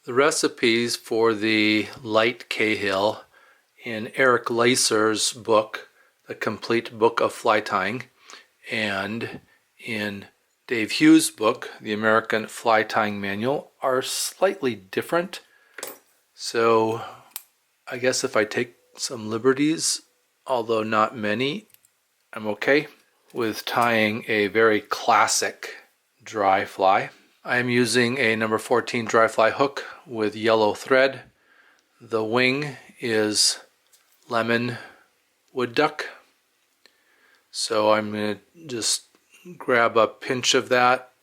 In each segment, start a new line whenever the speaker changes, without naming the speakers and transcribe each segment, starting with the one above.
The recipes for the light Cahill in Eric Lacer's book, The Complete Book of Fly Tying, and in Dave Hughes' book, The American Fly Tying Manual, are slightly different. So I guess if I take some liberties, although not many, I'm okay with tying a very classic dry fly. I am using a number 14 dry fly hook with yellow thread. The wing is lemon wood duck. So I'm going to just grab a pinch of that,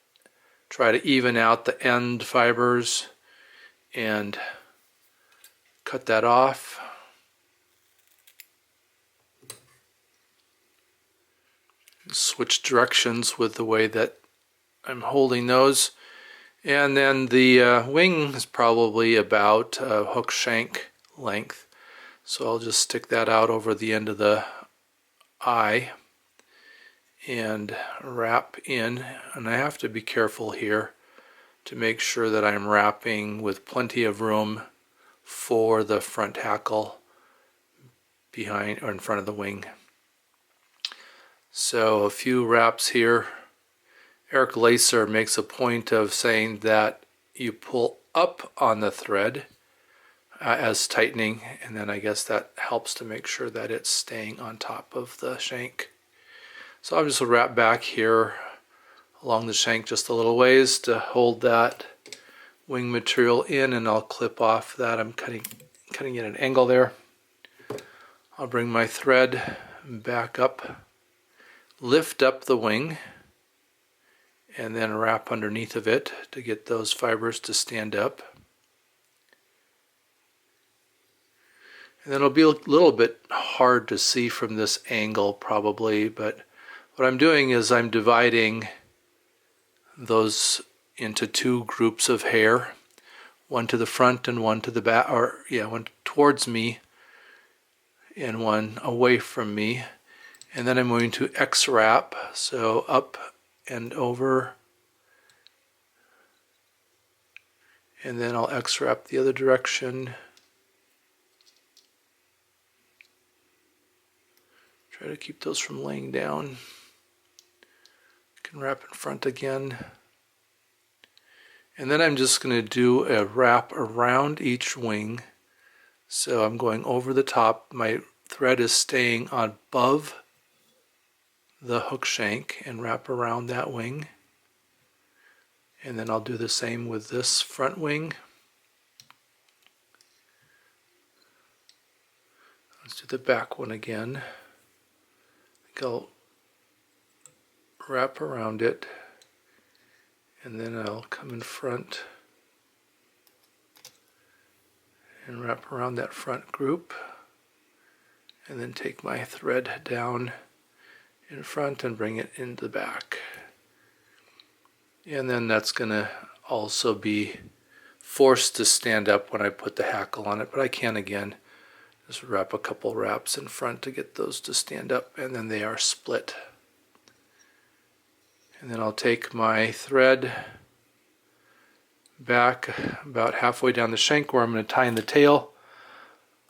try to even out the end fibers, and cut that off. Switch directions with the way that I'm holding those. And then the wing is probably about hook shank length. So I'll just stick that out over the end of the eye and wrap in. And I have to be careful here to make sure that I'm wrapping with plenty of room for the front hackle behind or in front of the wing. So a few wraps here. Eric Lacer makes a point of saying that you pull up on the thread as tightening, and then I guess that helps to make sure that it's staying on top of the shank. So I'll just wrap back here along the shank just a little ways to hold that wing material in, and I'll clip off that. I'm cutting at an angle there. I'll bring my thread back up, lift up the wing, and then wrap underneath of it to get those fibers to stand up. And then it'll be a little bit hard to see from this angle probably, but what I'm doing is I'm dividing those into two groups of hair, one to the front and one to the back, one towards me and one away from me. And then I'm going to X-wrap, so up and over, and then I'll X-wrap the other direction. Try to keep those from laying down. Can wrap in front again. And then I'm just going to do a wrap around each wing. So I'm going over the top. My thread is staying above the hook shank and wrap around that wing. And then I'll do the same with this front wing. Let's do the back one again. I think I'll wrap around it, and then I'll come in front and wrap around that front group, and then take my thread down in front and bring it into the back. And then that's going to also be forced to stand up when I put the hackle on it, but I can again just wrap a couple wraps in front to get those to stand up, and then they are split. And then I'll take my thread back about halfway down the shank where I'm going to tie in the tail.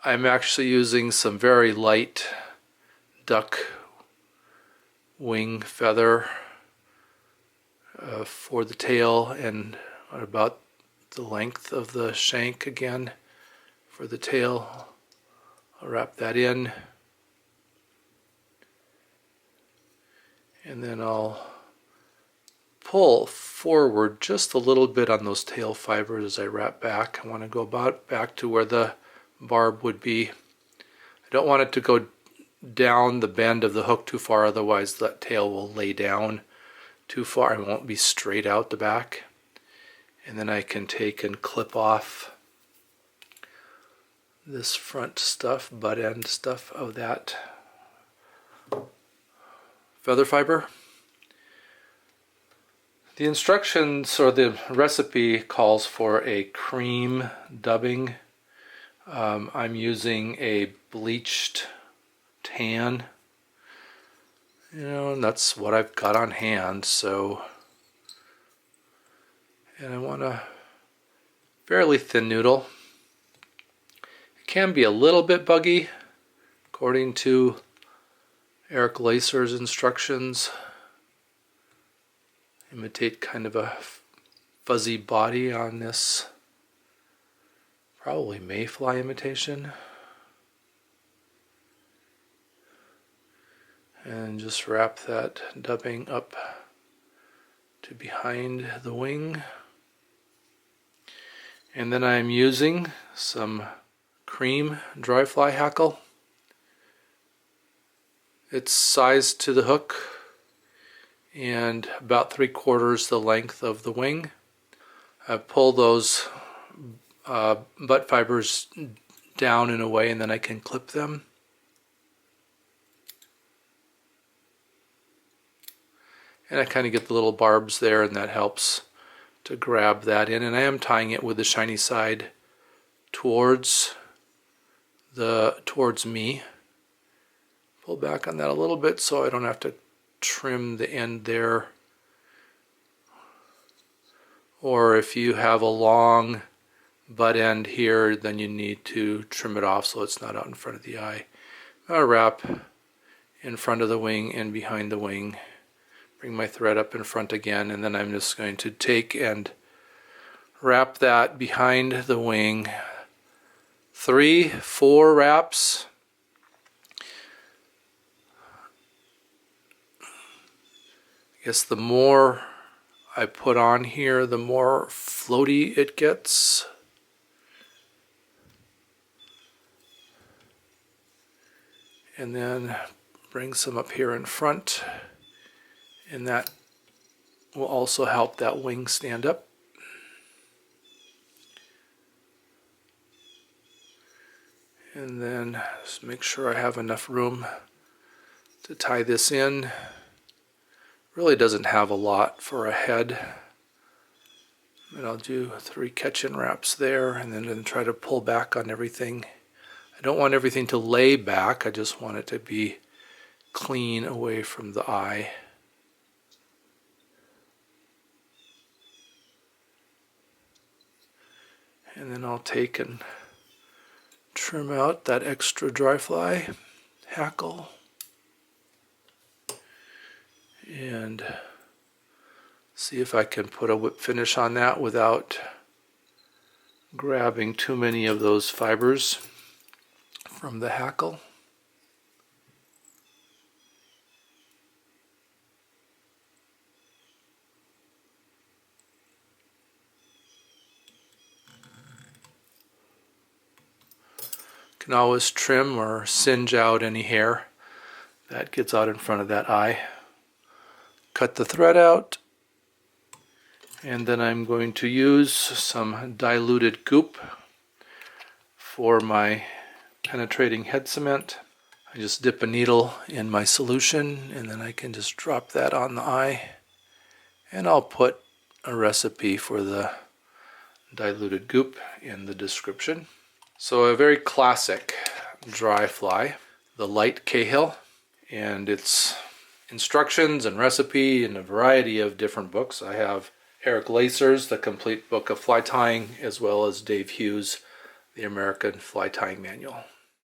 I'm actually using some very light duck wing feather for the tail, and about the length of the shank again for the tail. I'll wrap that in, and then I'll pull forward just a little bit on those tail fibers as I wrap back. I want to go about back to where the barb would be. I don't want it to go down the bend of the hook too far, otherwise that tail will lay down too far. It won't be straight out the back. And then I can take and clip off this front stuff, butt end stuff of that feather fiber. The instructions or the recipe calls for a cream dubbing. I'm using a bleached tan, and that's what I've got on hand. So, and I want to fairly thin noodle. It can be a little bit buggy, according to Eric Lacer's instructions. Imitate kind of a fuzzy body on this, probably mayfly imitation. And just wrap that dubbing up to behind the wing. And then I'm using some cream dry fly hackle. It's sized to the hook and about 3/4 the length of the wing. I pull those butt fibers down in a way, and then I can clip them. And I kind of get the little barbs there, and that helps to grab that in. And I am tying it with the shiny side towards me. Pull back on that a little bit so I don't have to trim the end there. Or if you have a long butt end here, then you need to trim it off so it's not out in front of the eye. I'll wrap in front of the wing and behind the wing. Bring my thread up in front again, and then I'm just going to take and wrap that behind the wing. 3-4 wraps. I guess the more I put on here, the more floaty it gets. And then bring some up here in front, and that will also help that wing stand up. And then just make sure I have enough room to tie this in. Really doesn't have a lot for a head. And I'll do 3 catch-in wraps there, and then try to pull back on everything. I don't want everything to lay back, I just want it to be clean away from the eye. And then I'll take and trim out that extra dry fly hackle. And see if I can put a whip finish on that without grabbing too many of those fibers from the hackle. Can always trim or singe out any hair that gets out in front of that eye. Cut the thread out, and then I'm going to use some diluted goop for my penetrating head cement. I just dip a needle in my solution, and then I can just drop that on the eye, and I'll put a recipe for the diluted goop in the description. So a very classic dry fly, the light Cahill, and its instructions and recipe in a variety of different books. I have Eric Lacer's The Complete Book of Fly Tying, as well as Dave Hughes' The American Fly Tying Manual.